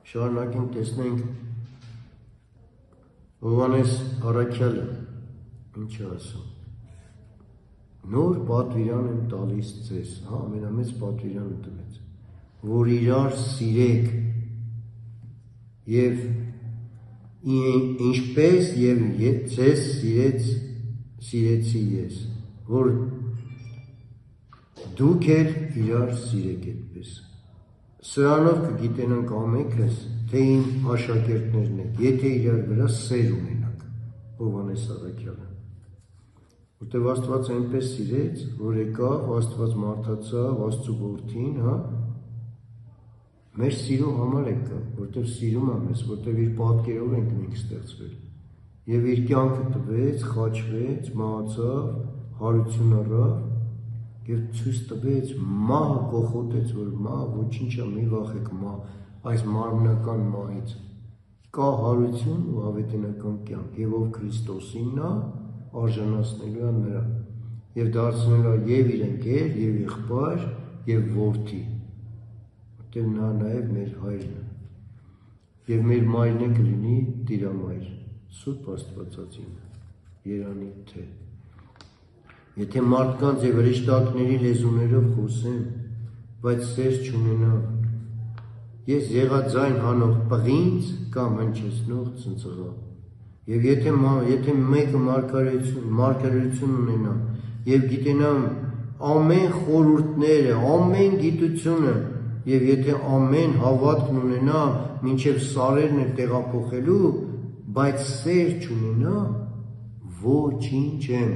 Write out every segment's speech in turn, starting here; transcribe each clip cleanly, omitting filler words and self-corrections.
Շարունակենք տեսնենք Հովհաննես առաքյալը ինչ է ասում։ Նոր պատվիրան եմ տալիս ձեզ, ամենամեծ պատվիրանը տվեց, որ իրար սիրեք եւ ինչպես եւ ձեզ սիրեցի ես, որ դուք էլ իրար սիրեք այդպես։ Սրանով կգիտենանք ամենքս, թե իմ աշակերտներն եք, եթե իրար վրա սեր ունենաք, Հովհաննես առաքյալը։ Որտեւ Աստված այնպես սիրեց, որ եկավ, Աստված մարդացավ, Աստծո որդին, մեր սիրո համար եկավ, որտեւ սիրում է մեզ, որտեւ իր պատկերով ենք մենք ստեղծվել։ Եվ իր կյանքը տվեց, խաչվեց, մահացավ, հարություն առավ եւ ցույց տվեց, մահը կողոտեց, որ մահ ոչինչ է, մի վախեք մահ, այս մարմնական մահից կա հարություն ու հավիտենական կյանք, եւ ով Քրիստոսինն է, արժանացնելու է նրան եւ դարձնելու է եւ իր ընկեր, եւ եղբայր, եւ որդի, որտեղ նա նաեւ մեր հայրն է եւ մեր մայրն է կլինի Տիրամայր, Սուրբ Աստվածածին, երանի թե։ Եթե մարդկանց եւ հրեշտակների լեզուներով խոսեմ, բայց սեր չունենամ, ես եղաձայն հանող պղինձ կամ հնչեցնող ցնցղա։ Եվ եթե մեկը մարգարեություն ունենա եւ գիտենամ ամեն խորհուրդները, ամեն գիտությունը, եւ եթե ամեն հավատքն ունենա, մինչեւ սարերն էլ տեղափոխելու, բայց սեր չունենա, ոչինչ եմ,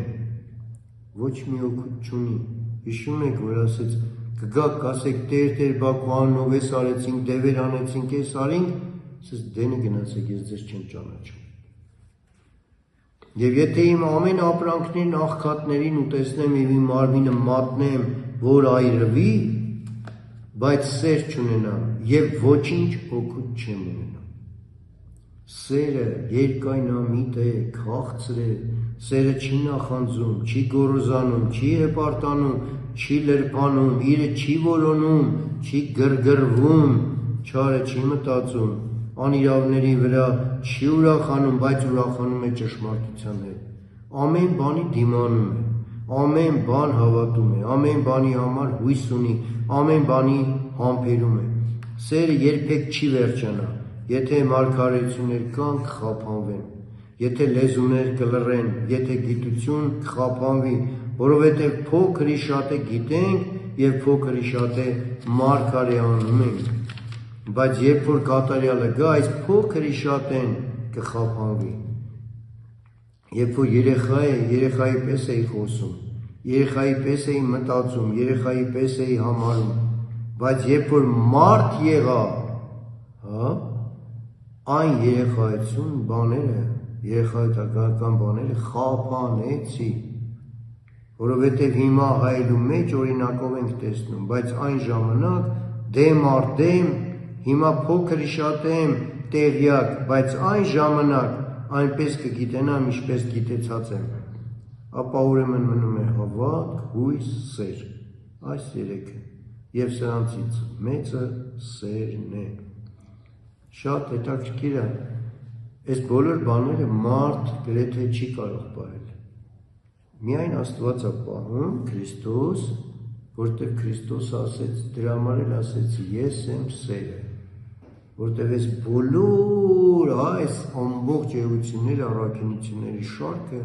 ոչ մի օգուտ չունի։ Հիշում եք, որ ասեց, կգաք, կասեք, Տեր, Բաքու անունով էս արեցինք, դևեր անեցինք, էս արինք, ասես դենը գնացեք, ես ձեզ չեմ ճանաչում։ Եվ եթե իմ ամեն ապրանքներն աղքատներին ուտեսնեմ եւ իմ մարմինը մատնեմ, որ այրվի, բայց սեր չունենամ եւ ոչինչ օգուտ չեմ ունենա։ Սերը երկայնամիտ է, քաղցր է, սերը չի նախանձում, չի գոռոզանում, չի հպարտանում, չի լրբանում, իրը չի որոնում, չի գրգռվում, չարը չի մտածում, անիրավների վրա չի ուրախանում, բայց ուրախանում է ճշմարտության հետ։ Ամեն բանի դիմանում է, ամեն բան հավատում է, ամեն բանի համար հույս ունի, ամեն բանի համբերում է։ Սերը երբեք չի վերջանա, եթե մարգարեություններ կան կխափանվեն, եթե լեզուներ կլռեն, եթե գիտություն կխափանվի, որովհետև փոքրի շատ է գիտենք եւ փոքրի շատ է մարգարե անում ենք, բայց երբ որ կատարյալը գա, այս փոքրի շատ են կխափանվի։ Երբ որ երեխա է, երեխայի պես էի խոսում, երեխայի պես էի մտածում, երեխայի պես էի համարում, բայց երբ որ մարդ եղա, այն երեխայություն բաները, երեխայական բաները խափանեցի, որովհետև հիմա հայելու մեջ օրինակով ենք տեսնում, բայց այն ժամանակ դեմ առ դեմ, հիմա փոքրի շատ եմ տեղյակ, բայց այն ժամանակ այնպես կգիտենամ, ինչպես գիտեցած եմ, ապա ուրեմն մնում է հավատք, հույս, սեր, այս երեքը, եւ սրանցից մեծը սերն է։ Շատ հետաքրքիր է, այս բոլոր բաները մարդ գրեթե չի կարող պահել։ Միայն Աստված է պահում, Քրիստոս, որտեղ Քրիստոսը ասեց, դրա համար էլ ասեց, ես եմ սերը, որտեղ այս բոլոր այս ամբողջ էությունները, առաքինությունների շարքը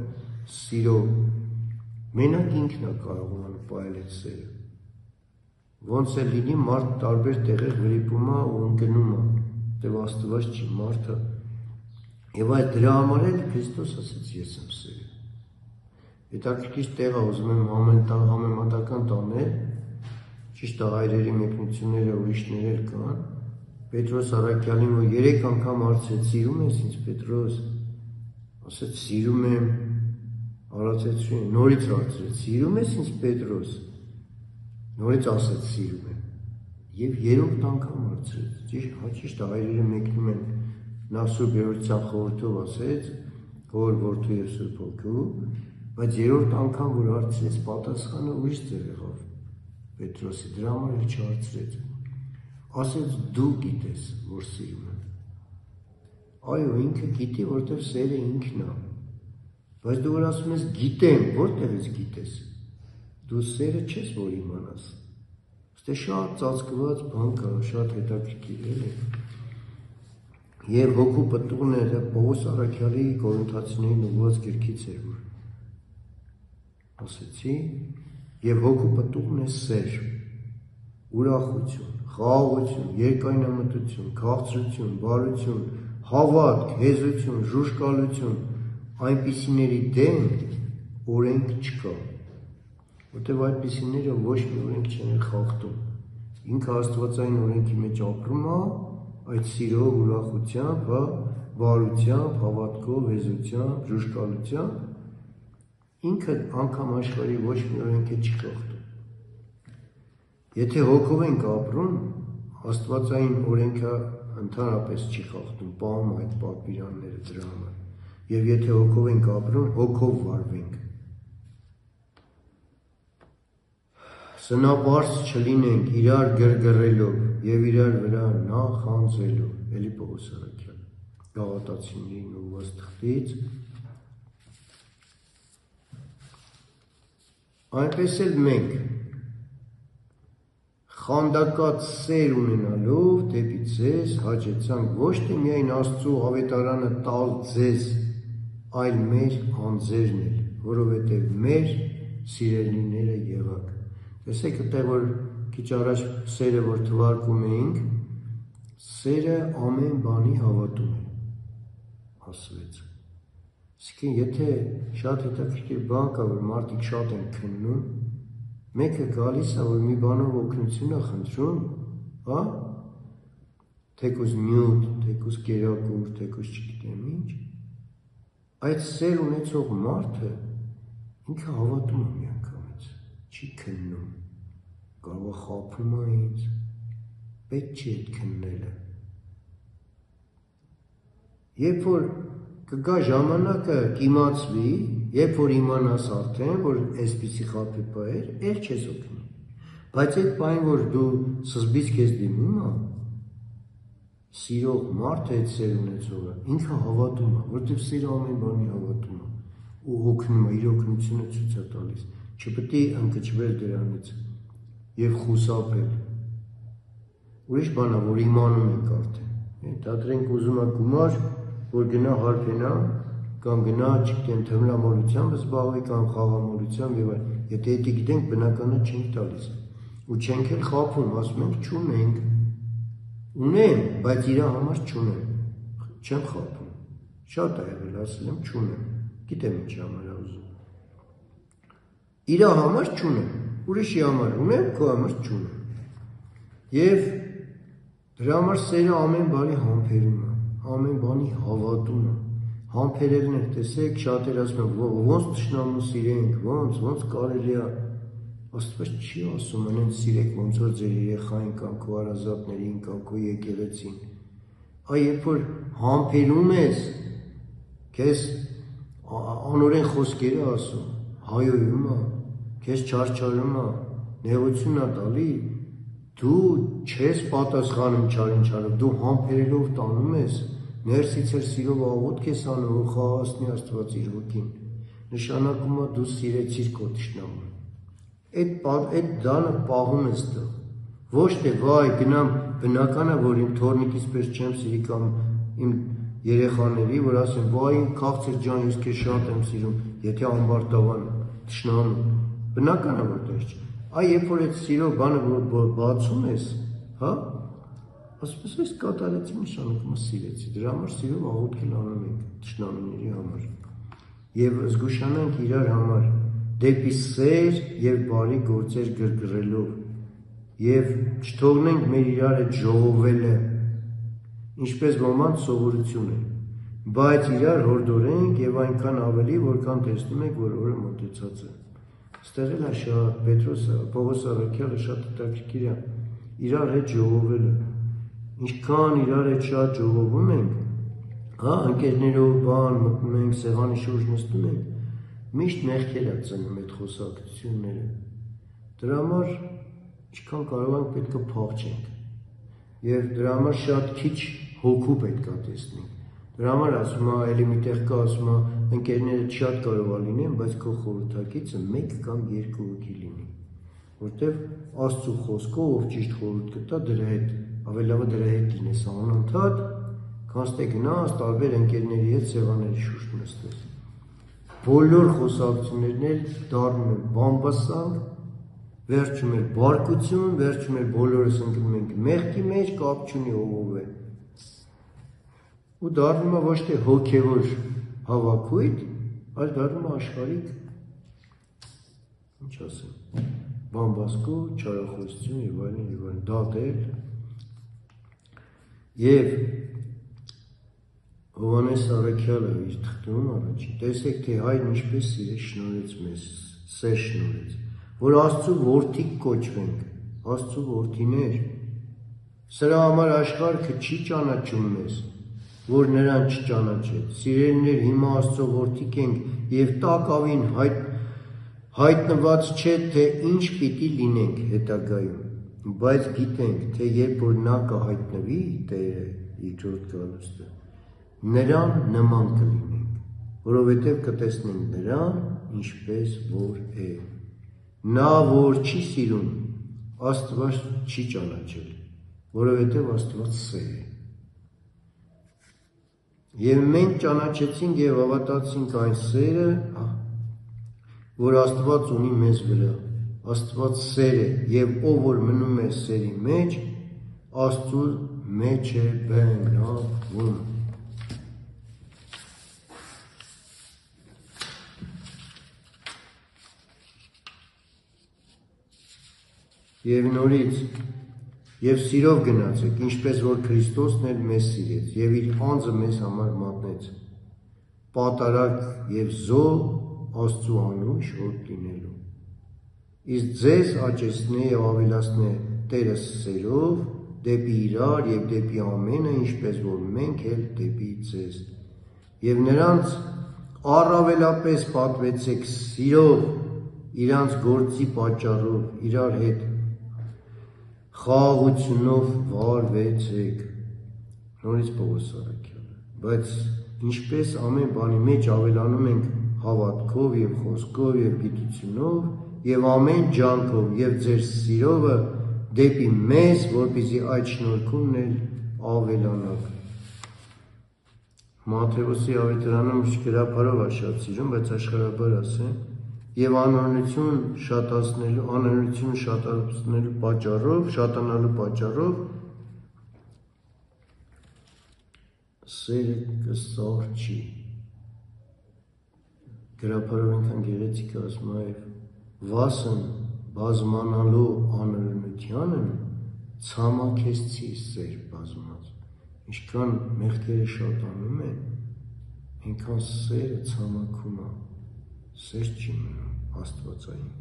սիրո, մենակ ինքն է կարողանում պահել այդ սերը։ Ոնց է լինի, մարդ տարբեր տեղեր վրիպում է ու ընկնում է, որտեղ Աստված չի, մարդը։ Եվ այդ դրա համար էլ Քրիստոս ասեց, ես եմ սերը։ Հետաքրքիր տեղ է, ուզում եմ համեմատական տանել, ճիշտ է հայրերի մեկնությունները ուրիշներ էլ կան, Պետրոս առաքյալին, որ 3 անգամ հարցրեց, սիրում ես ինձ, Պետրոս, ասեց, սիրում եմ, արածեցրին, նորից հարցրեց, սիրում ես ինձ, Պետրոս, նորից ասեց, սիրում եմ, և 3-րդ անգամ հարցրեց, ճիշտ է հայրերը մեկնում են, նա Սուրբ Երրորդության խորհրդով ասեց, Հոր, Որդու և Սուրբ Հոգու, բայց 3-րդ անգամ, որ հարցրեց, պատասխանը ուրիշ ձև եղավ Պետրոսի, դրա համար էլ չհարցրեց։ ասեց դու գիտես, որ սիրում եմ։ Այո, ինքը գիտի, որտեվ սերը ինքն է։ Բայց դու որ ասում ես գիտեմ, որտեղից գիտես։ Դու սերը չես, որ իմանաս։ Ստե շատ ծածկված բան կա, շատ հետաքրքիր էլի։ Եվ հոգու պտուղն է Պողոս Առաքյալի Կորինթացիներին ուղղված գրքից էր, որ ասեցի, եւ հոգու պտուղն է սեր, ուրախություն, խաղաղություն, երկայնամտություն, քաղցրություն, բարություն, հավատք, հեզություն, ժուժկալություն, այնպիսիների դեմ օրենք չկա, որտեղ այդպիսիները ոչ մի օրենք չեն խախտում։ Ինքը աստվածային օրենքի մեջ ապրում է, այդ սիրով, ուրախությամբ, բարությամբ, հավատքով, հեզությամբ, ժուժկալությամբ, ինքը անգամ աշխարհի ոչ մի օրենք չի խախտում։ Եթե հոգով ենք ապրում, աստվածային օրենքը ընդհանրապես չի խախտում, պահում այդ պատվիրանները դրա համար։ Եվ եթե հոգով ենք ապրում, հոգով վարվենք։ Սնապարզ չլինենք իրար գրգռելով եւ իրար վրա նախանձելով։ Էլի Պողոս Առաքյալ Գաղատացիներին ուղղված թղթից։ Այնպես էլ մենք խանդակած սեր ունենալով դեպի ձեզ հաճեցանք ոչ թե միայն Աստծու ավետարանը տալ ձեզ, այլ մեր անձերն էլ, որովհետև մեր սիրելիները եղաք։ Տեսեք, այդտեղ որ քիչ առաջ սերը որ թվարկում էինք, սերը ամեն բանի հավատում է, ասվեց։ Իսկին եթե շատ հետաքրքիր բան կա, որ մարդիկ շատ են քննում, մեկը գալիս է, որ մի բանով օգնություն է խնդրում, հա, թեկուզ նյութ, թեկուզ կերակուր, թեկուզ չգիտեմ ինչ, այդ սեր ունեցող մարդը ինքը հավատում է միանգամից, չի քննում, կարող է խաբում է ինձ, պետք չի այդ քննելը։ Երբ որ կգա ժամանակը կիմացվի, երբ որ իմանաս արդեն, որ այսպիսի խաբի բաեր, էլ չես օգնի։ Բայց այդ բան, որ դու սկզբից քեզ դիմում է, սիրող մարդը այդ սեր ունեցողը, ինքը հավատում է, որտեղ սերը ամեն բանի հավատում է, ու օգնում է, իր օգնությունը ցույց է տալիս, չպետք է ընկճվել դրանից եւ խուսափել։ Ուրիշ բան է, որ իմանում ենք արդեն։ Դադրենք ուզում է գումար, որ գնա հարբենա, կամ գնա, չգիտեմ, թմրամոլությամբ զբաղվի կամ խաղամոլությամբ եւ այլն։ Եթե դա գիտենք, բնականը չենք տալիս։ Ու չենք էլ խափում, ասում ենք չունենք։ Ունեմ, բայց իր համար չունեմ։ Չեմ խափում։ Շատ է եղել, ասել եմ չունեմ։ Գիտեմ ինչ համար է ուզում։ Իր համար չունեմ, ուրիշի համար ունեմ, քո համար չունեմ։ Եվ դրա համար սերը ամեն բանի համբերում է, ամեն բանի հավատում է։ Համբերելն է, տեսեք, շատեր ասում են, ոնց թշնամուն սիրենք, ոնց կարելի է, Աստված չի ասում, անեն սիրեք, ոնց որ ձեր երեխային կամ քո հարազատներին կամ քո եկեղեցին։ Այ երբ որ համբերում ես, քեզ անօրեն խոսքեր է ասում, հայոյում է, քեզ չարչարում է, նեղություն է տալի, դու չես պատասխանում չարինչարով, դու համբերելով տանում ես, ներսից էր սիրով աղոթք ես անում, որ խաղացնի Աստված իր հոգին, նշանակում է դու սիրեցիր քո թշնամուն։ Այդ դանը պահում ես տեղ, ոչ թե վայ գնամ բնական է, որ իմ թորնիկից պես չեմ սիրի կամ իմ երեխաների, որ ասեմ վայ իմ քաղցր ջան, ես քեզ շատ եմ սիրում, եթե ամբարտավան թշնամուն, բնական է որ դες չէ։ Այ երբ որ այդ սիրո բանը բացում ես, հա, ասես ես կատարեցի նշանակում է սիրեցի, դրա համար սիրով աղոթք անում ենք թշնամիների համար եւ զգուշանանք իրար համար դեպի սեր եւ բարի գործեր գրգռելով եւ չթողնենք մեր իրար հետ ժողովելը, ինչպես ոմանց սովորություն է, բայց իրար հորդորենք եւ այնքան ավելի, որքան տեսնում ենք, որ օրը մոտեցած է։ Ստեղ էլ է շատ Պետրոսը, Պողոս Առաքյալը շատ հետաքրքիր է, իրար հետ ժողովելը, ինչքան իրար հետ շատ ժողովում ենք, հա, ընկերներով բան մտնում ենք, սեղանի շուրջ նստում ենք, միշտ մեղքեր է ծնում այդ խոսակցությունները, դրա համար ինչքան կարող ենք պետք է փախչենք, Եվ դրա համար շատ քիչ հոգու պետք է տեսնենք։ Դրա համար ասում է, էլի միտեղ կա, ասում է, ընկերները շատ կարող է լինեն, բայց քո խորհրդակիցը 1 կամ 2 հոգի լինի։ Որտեվ Աստծո խոսքով ով ճիշտ խորհուրդ կտա, դրա հետ ավելի լավ է դրա հետ լինես անընդհատ, քան թե գնաս տարբեր ընկերների հետ սեղանների շուրջ նստես։ Բոլոր խոսակցություններն էլ դառնում են բամբասանք, վերջում էլ բարկություն, վերջում էլ բոլորս ընկնում ենք մեղքի մեջ, կապ չունի ով է։ Ու դառնում է ոչ թե հոգևոր հավաքույթ, այլ դառնում է աշխարհիկ, ինչ ասեմ, բամբասկու, չարախոսություն եւ այլն, դատել։ Եվ Հովհաննես Առաքյալը իր թղթում առաջին, տեսեք, թե Հայրն ինչպես սիրեց շնորհեց մեզ, սեր շնորհեց, որ Աստծո որդիկ կոչվենք, Աստծո որդիներ։ Սրա համար աշխարհը չի ճանաչում մեզ, որ նրան չճանաչեց։ Սիրելիներ, հիմա Աստծո որդիկ ենք եւ տակավին հայտնված չէ, թե ինչ պիտի լինենք հետագայում, բայց գիտենք, թե երբ որ նա կհայտնվի, Տերը երկրորդ գալուստը, նրան նման կլինենք, որովհետև կտեսնենք նրան, ինչպես որ է։ Նա, որ չի սիրում, Աստված չի ճանաչել, որովհետև Աստված սեր է։ Եվ մենք ճանաչեցինք եւ հավատացինք այն սերը, որ Աստված ունի մեզ վրա։ Աստված սեր է, եւ ով որ մնում է սերի մեջ, Աստծո մեջ է բնակվում։ Եվ նորից, եւ սիրով գնացեք, ինչպես որ Քրիստոսն էլ մեզ սիրեց, եւ իր անձը մեզ համար մատնեց, պատարակ եւ զոհ Աստծո անուն շոտ լինելու։ Իսկ ձեզ աճեցնե եւ ավելացնե Տերը սերով դեպի իրար եւ դեպի ամենը, ինչպես որ մենք էլ դեպի ձեզ։ Եվ նրանց առավելապես պատվեցեք սիրով, իրանց գործի պատճառով, իրար հետ խաղաղությունով վարվեցեք։ Նորից Պողոս Առաքյալը։ Բայց ինչպես ամեն բանի մեջ ավելանում ենք հավատքով եւ խոսքով եւ գիտությունով եւ ամեն ջանքով եւ ձեր սիրովը դեպի մեզ, որպեսզի այդ շնորհքումն էլ ավելանաք։ Մատթեոսի ավետարանում գրաբարով է շատ սիրում, բայց աշխարհաբար ասեմ, եւ անօրենություն շատացնելու պատճառով, շատանալու պատճառով սերը կսարճի։ Գրաբարով այնքան գեղեցիկ ասում է, վասն բազմանալու անօրենությանը ցամաքեցի սեր բազմած։ Ինչքան մեղքերը շատանում են, այնքան սերը ցամաքում է, սեր չի մնում աստվածային։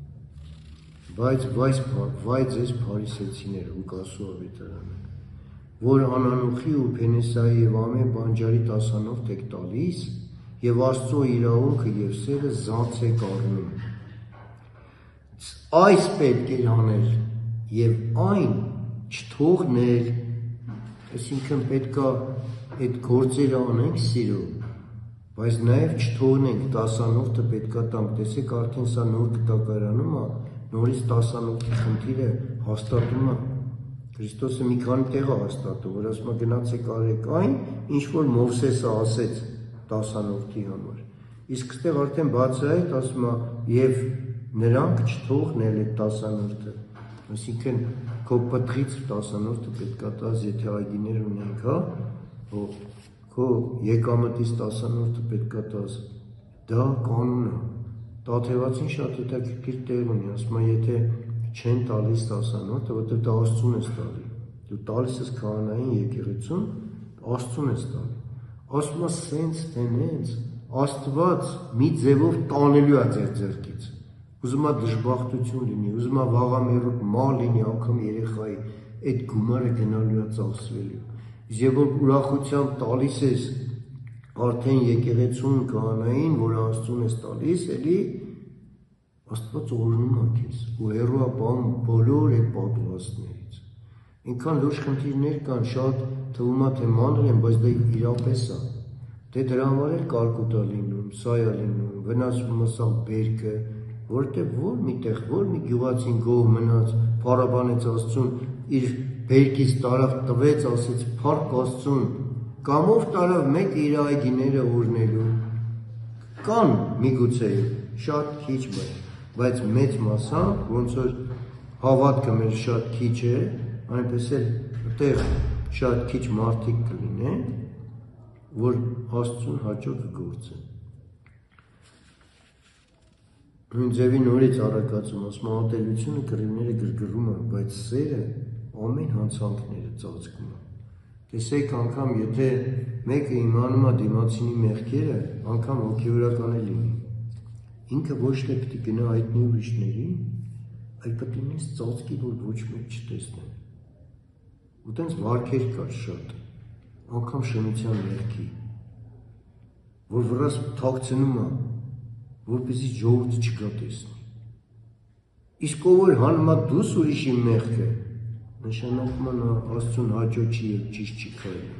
Բայց վայ ձեզ փարիսեցիներ, Ղուկասու ավետարանը, որ անանուխի ու Փենեսայի եւ ամեն բանջարի տասանորդ եք տալիս եւ Աստծո իրավունքը եւ սերը զանց եք առնում։ Այս պետք է անել եւ այն չթողնել, այսինքն պետքա այդ գործերը անենք սիրով, բայց նաեւ չթողնենք տասանորդը պետքա տանք, տեսեք արդեն սա նոր գտակարանում է, նորից տասանորդի խնդիրը հաստատում է, Քրիստոսը մի քանի տեղ է հաստատում, որ ասում է գնացեք արեք այն, ինչ որ Մովսեսը ասեց տասանորդի համար, իսկ այստեղ արդեն բացահայտ ասում է եւ նրանք չթողնել այդ տասանորդը, այսինքն քո պտղից տասանորդը պետք է տաս, եթե այգիներ ունենք, հա, քո եկամտից տասանորդը պետք է տաս, դա կանոն է, Տաթևացին շատ հետաքրքիր տեղ ունի, ասում է, եթե չեն տալիս տասանորդը, որտեղ դա Աստծուն ես տալի, դու տալիս ես քահանային եկեղեցուն, Աստծուն ես տալի, ասում է սենց տենենց, Աստված մի ձևով տանելու է ձեր ձեռքից, ուզում է դժբախտություն լինի, ուզում է վաղամերուկ մալ լինի, անգամ երեխայի, այդ գումարը գնալու է ծախսվելու, եւ որ ուրախությամբ տալիս ես արդեն եկեղեցուն քահանային, որ Աստծուն ես տալիս, էլի Աստված օրհնում է քեզ ու հեռու է բոլոր այդ պատուհասներից։ Ինքան լուրջ խնդիրներ կան, շատ թվում է թե մանր են, բայց դա իրապես է։ Դե դրա համար էլ կարկուտ է լինում, սա է լինում, վնասում է սա բերքը, որտեղ որ միտեղ, որ մի գյուղացին գող մնաց, փառաբանեց Աստծուն, իր բերքից տարավ տվեց, ասեց փառք Աստծուն, կամով տարավ մեկը իր այգիները օրնելու։ Կան միգուցե շատ քիչ, բայց մեծ մասամբ ոնց որ հավատքը մեր շատ քիչ է, այնպես էլ այդտեղ շատ քիչ մարդիկ կլինեն, որ Աստծուն հաճո կգործեն։ Նույն ձևի նորից առակացում, ասում ատելությունը կռիվները գրգռում է, բայց սերը ամեն հանցանքները ծածկում է։ Տեսեք, անգամ եթե մեկը իմանում է դիմացինի մեղքերը, անգամ հոգևորական է լինի։ Ինքը ոչ թե պիտի գնա հայտնի ուրիշներին, այլ պիտի ինձ ծածկի, որ ոչ մեկ չտեսնեն։ Ու տենց վարքեր կար շատ, անգամ շնության մեղքի, որ վրաս թաքցնում է, որպեսզի ժողովուրդը չգա տեսնի։ Իսկ ով որ հանում է դուս ուրիշի մեղքը, նշանակում է նա Աստծուն հաճո չի եւ ճիշտ չի քայլում,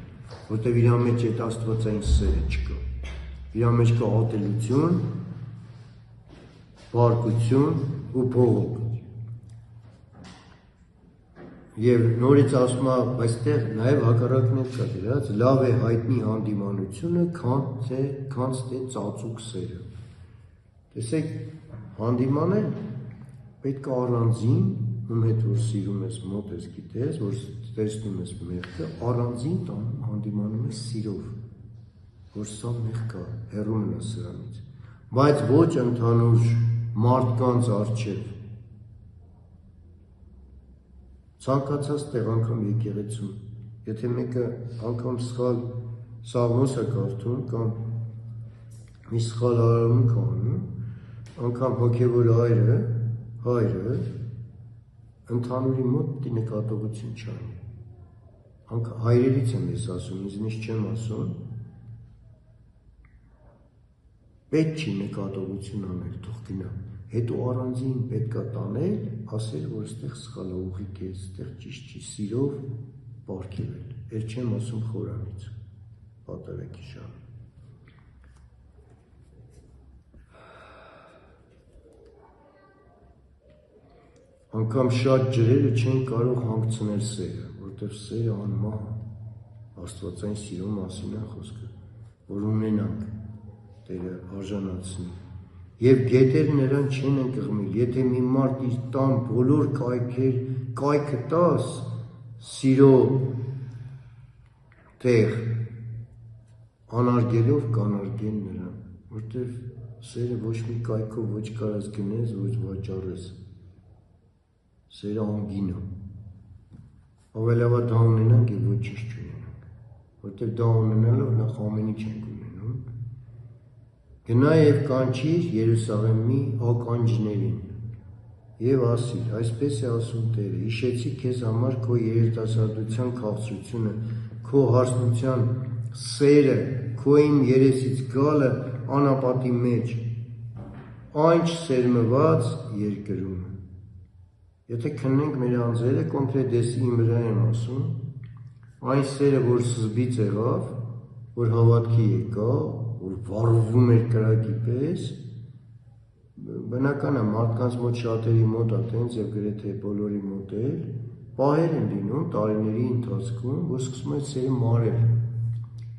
որտեղ իր մեջ այդ աստվածային սերը չկա։ Իր մեջ կա ատելություն, բարկություն ու բողոք։ Եվ նորից ասում է, այստեղ նաև հակառակն է կա դրած, լավ է հայտնի հանդիմանությունը, քան թե ծածուկ սերը։ Տեսեք, հանդիմանել պետք է առանձին, ում հետ որ սիրում ես, մոտ ես, գիտես, որ տեսնում ես մեղքը, առանձին տանում հանդիմանում ես սիրով, որ սա մեղք է, հեռու մնա սրանից, բայց ոչ ընդհանուր մարդկանց առջև։ Ցանկացած տեղ անգամ եկեղեցում, եթե մեկը անգամ սխալ Սաղմոս է կարդում կամ մի սխալ արարմունք անում, անգամ հոգևոր հայրը ընդհանուրի մոտ պիտի նկատողություն չանի։ Անգամ հայրերից եմ ես ասում, ինձնից չեմ ասում, պետք չի նկատողություն անել, թող գնա։ Հետո առանձին պետք է տանել, ասել, որ այստեղ սխալ է, ուղիղ է, այստեղ ճիշտ չի, սիրով պարգևել։ Էլ չեմ ասում խորանից, պատերեկի շան։ Անգամ շատ ջրերը չեն կարող հանգցնել սերը, որտեղ սերը անմահ է, աստվածային սիրո մասին է խոսքը, որ ունենանք, Տերը արժանացնի։ Եվ գետեր նրան չեն ընկղմիլ, եթե մի մարդ իր տան բոլոր կայքը տաս, սիրո տեղ, անարգելով կանարգեն նրան, որտև սերը ոչ մի կայքով ոչ կարաս գնես, ոչ վաճառես, սերը անգին է, ավելավա դա ունենանք և ոչինչ չունենանք, որտև դա ունենալով նախ ամենի չենք ունենում, գնա և կանչիր Երուսաղեմի ականջներին և ասիր, այսպես է ասում Տերը, հիշեցի քեզ համար քո երիտասարդության քաղցրությունը, քո հարսնության սերը, քո իմ երեսից գալը անապատի մեջ, այն չսերմված երկրում։ Եթե քննենք մեր անձերը, կոնկրետ ես իմ վրա եմ ասում, այն սերը, որ սկզբից եղավ, որ հավատքի եկա, որ վառվում էր կրակի պես, բնական է մարդկանց մոտ շատերի մոտ է տենց և գրեթե բոլորի մոտ էլ, պահեր են լինում տարիների ընթացքում, որ սկսում է սերը մարել,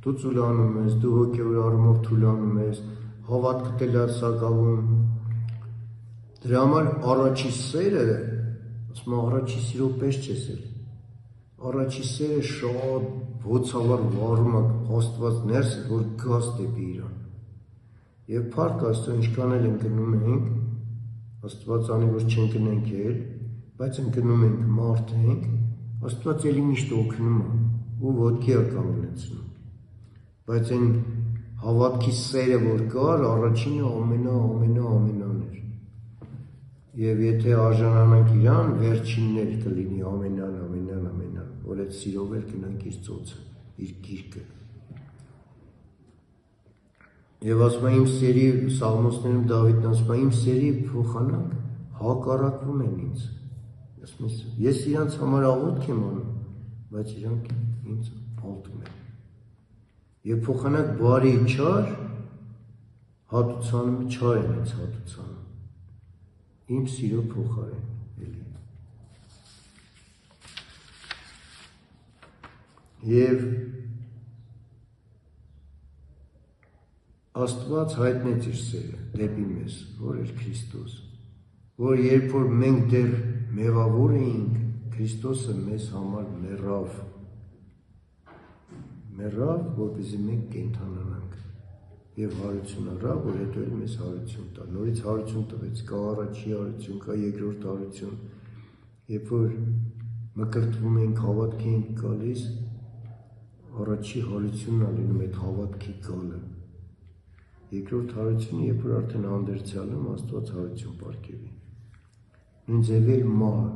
դու ծուլանում ես, դու հոգևոր առումով թուլանում ես, հավատքդ էլ է սակավում, դրա համար առաջի սերը, ասում առաջի սիրո պես չես էլ, առաջի սերը շատ ոցավար վառում է Աստված ներս, որ գաս դեպի իրան։ Եվ փառք Աստծո, ինչքան էլ ընկնում ենք, Աստված անի, որ չընկնենք էլ, բայց ընկնում ենք, մարդ ենք, Աստված էլի միշտ օգնում է ու ոտքի է կանգնեցնում։ Բայց այն հավատքի սերը, որ կար, առաջինը ամենան էր։ Եվ եթե արժանանանք իրան, վերջինն էլ կլինի ամենան, որ այդ սիրով էլ գնանք իր ծոցը, իր գիրկը։ Եվ ասում է իմ սերի, Սաղմոսներում Դավիթն ասում է, իմ սերի փոխանակ հակառակվում են ինձ։ Ես իրանց համար աղոթք եմ անում, բայց իրանք ինձ ալտում են։ Եվ փոխանակ բարի չար, հատուցանում չար են ինձ հատուցանում, իմ սիրո փոխարեն, էլի։ Եվ Աստված հայտնեց իր սերը դեպի մեզ, որ էր Քրիստոս, որ երբ որ մենք դեռ մեղավոր էինք, Քրիստոսը մեզ համար մեռավ, որպեսզի մենք կենդանանանք, եւ հարություն առավ, որ հետո էլ մեզ հարություն տա, նորից հարություն տվեց, կա առաջի հարություն, կա երկրորդ հարություն, երբ որ մկրտվում ենք, հավատքի ենք գալիս, առաջի հարությունն ալինում այդ հավատքի գալը, երկրորդ հարությունը, երբ որ արդեն անդերցյալում Աստված հարություն պարգևի, նույն ձևել մահը,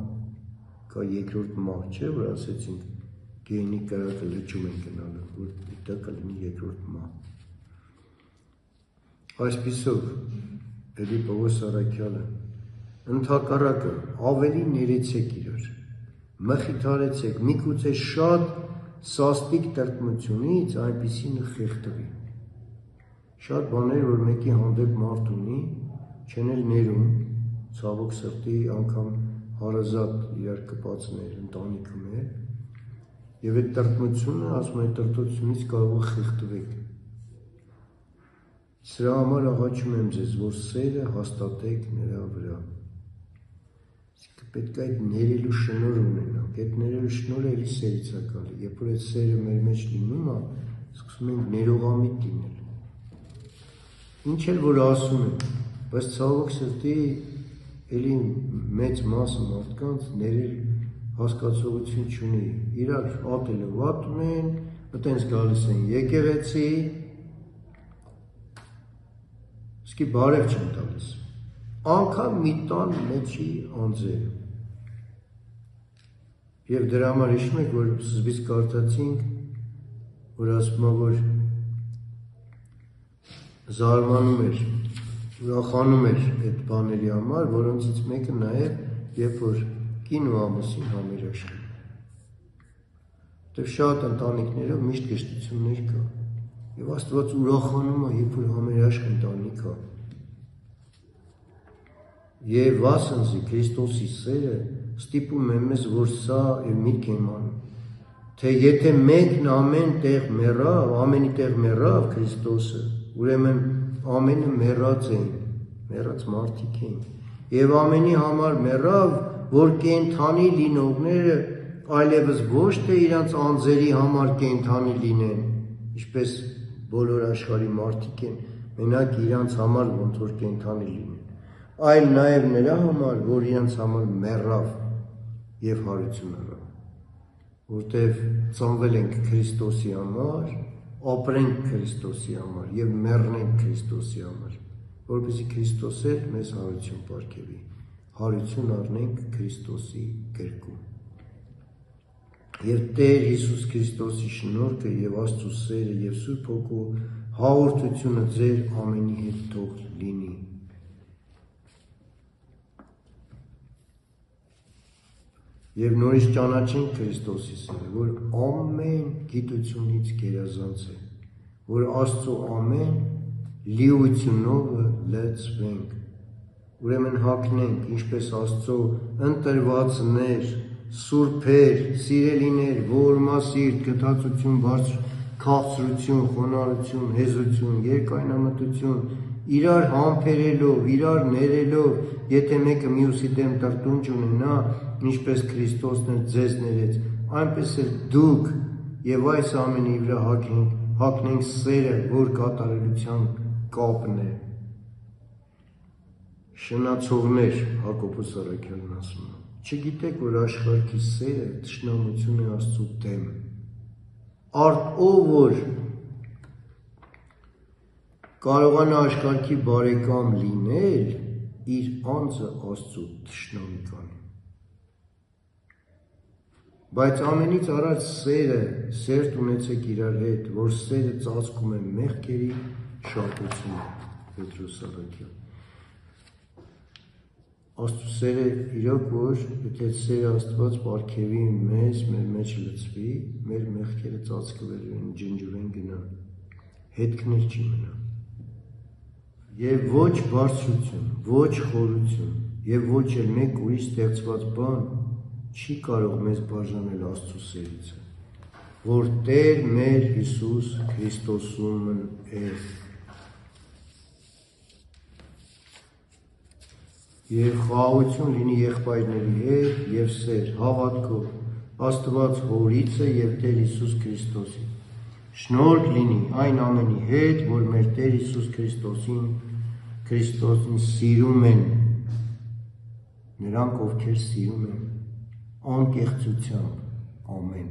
կա երկրորդ մահ, չէ, որ ասեցինք, գեհենի կրակը լճում են գնալը, որ դա կլինի երկրորդ մահ։ Այսպիսով, էլի Պողոս Առաքյալը, ընդհակառակը ավելի ներեցեք իրար, մխիթարեցեք, միգուցե շատ սաստիկ տրտմությունից այնպիսինը խեղդվի։ Շատ բաներ, որ մեկի հանդեպ մարդ ունի, չեն էլ ներում, ցավոք սրտի անգամ հարազատ իրար կպածներ ընտանիքում է, եւ այդ տրտմությունը, ասում այդ տրտությունից կարող է խեղդվեք։ Սրա համար աղաչում եմ ձեզ, որ սերը հաստատեք նրա վրա։ Պետք է այդ ներելու շնոր ունենանք, այդ ներելու շնորը էլի սերից է գալի, երբ որ այդ սերը մեր մեջ լինում է, սկսում ենք ներողամիտ լինել։ Ինչ էլ որ ասում են, բայց ցավոք սրտի էլի մեծ մասը մարդկանց ներել հասկացողություն չունի, իրար ատելը վատում են, այտենց գալիս են եկեղեցի, իսկի բարև չեն տալիս, անգամ մի տան մեջի անձերը։ Եվ դրա համար հիշում եք, որ սկզբից կարդացինք, որ ասում է, որ զարմանում էր, ուրախանում էր այդ բաների համար, որոնցից մեկը նաև, երբ որ կին ու ամուսին համերաշխ են։ Որտև շատ ընտանիքներով միշտ կշտություններ կա, եւ Աստված ուրախանում է, երբ որ համերաշխ ընտանիք է։ Եվ վասնզի Քրիստոսի սերը ստիպում է մեզ, որ սա միտք եմ անում, թե եթե մեկն ամենի տեղ մեռավ Քրիստոսը, ուրեմն ամենը մեռած էին, մեռած մարդիկ էին, եւ ամենի համար մեռավ, որ կենդանի լինողները այլևս ոչ թե իրանց անձերի համար կենդանի լինեն, ինչպես բոլոր աշխարհի մարդիկ են, մենակ իրանց համար ոնց որ կենդանի լինեն, այլ նաև նրա համար, որ իրանց համար մեռավ եւ հարություն առավ, որտեւ ծնվել ենք Քրիստոսի համար, ապրենք Քրիստոսի համար եւ մեռնենք Քրիստոսի համար, որպեսզի Քրիստոս էլ մեզ հարություն պարգևի, հարություն առնենք Քրիստոսի գրկում։ Եվ Տեր Հիսուս Քրիստոսի շնորհքը եւ Աստծո սերը եւ Սուրբ Հոգու հաղորդությունը ձեր ամենի հետ թող լինի։ Եվ նորից ճանաչենք Քրիստոսի սերը, որ ամեն գիտությունից գերազանց է, որ Աստծո ամեն լիությունով լեցվենք, ուրեմն հագնենք, ինչպես Աստծո ընտրվածներ, սուրբեր, սիրելիներ, ողորմասիրտ, գթածություն, քաղցրություն, խոնարհություն, հեզություն, երկայնամտություն, իրար համբերելով, իրար ներելով, եթե մեկը մյուսի դեմ տրտունջ ունենա, ինչպես Քրիստոսն էլ ձեզ ներեց, այնպես էլ դուք եւ այս ամենի վրա հագնենք սերը, որ կատարելության կապն է։ Շնացողներ, Հակոբոս Առաքյալն ասում է, չգիտեք, որ աշխարհի սերը թշնամություն է Աստծո դեմ, արդ ով որ կարողանա աշխարհի բարեկամ լինել, իր անձը Աստծո թշնամի կանի։ Բայց ամենից առաջ սերը, սերտ ունեցեք իրար հետ, որ սերը ծածկում է մեղքերի շատությունը, Պետրոս Առաքյալ։ Աստծո սերը իրոք որ եթե սերը Աստված պարգևի մեզ, մեր մեջ լցվի, մեր մեղքերը ծածկվեն, ջնջուրեն գնան, հետքներ չի մնա։ Եվ ոչ բարձրություն, ոչ խորություն, եւ ոչ էլ մեկ ուրիշ ստեղծված բան չի կարող մեզ բաժանել Աստծո սերից, որ Տեր մեր Հիսուս Քրիստոսումն է։ Եվ խաղաղություն լինի եղբայրների հետ եւ սեր հավատքով Աստված Հորիցը եւ Տեր Հիսուս Քրիստոսի։ Շնորհք լինի այն ամենի հետ, որ մեր Տեր Հիսուս Քրիստոսին սիրում են, նրանք ովքեր սիրում են անկեղծությամբ։ Ամեն։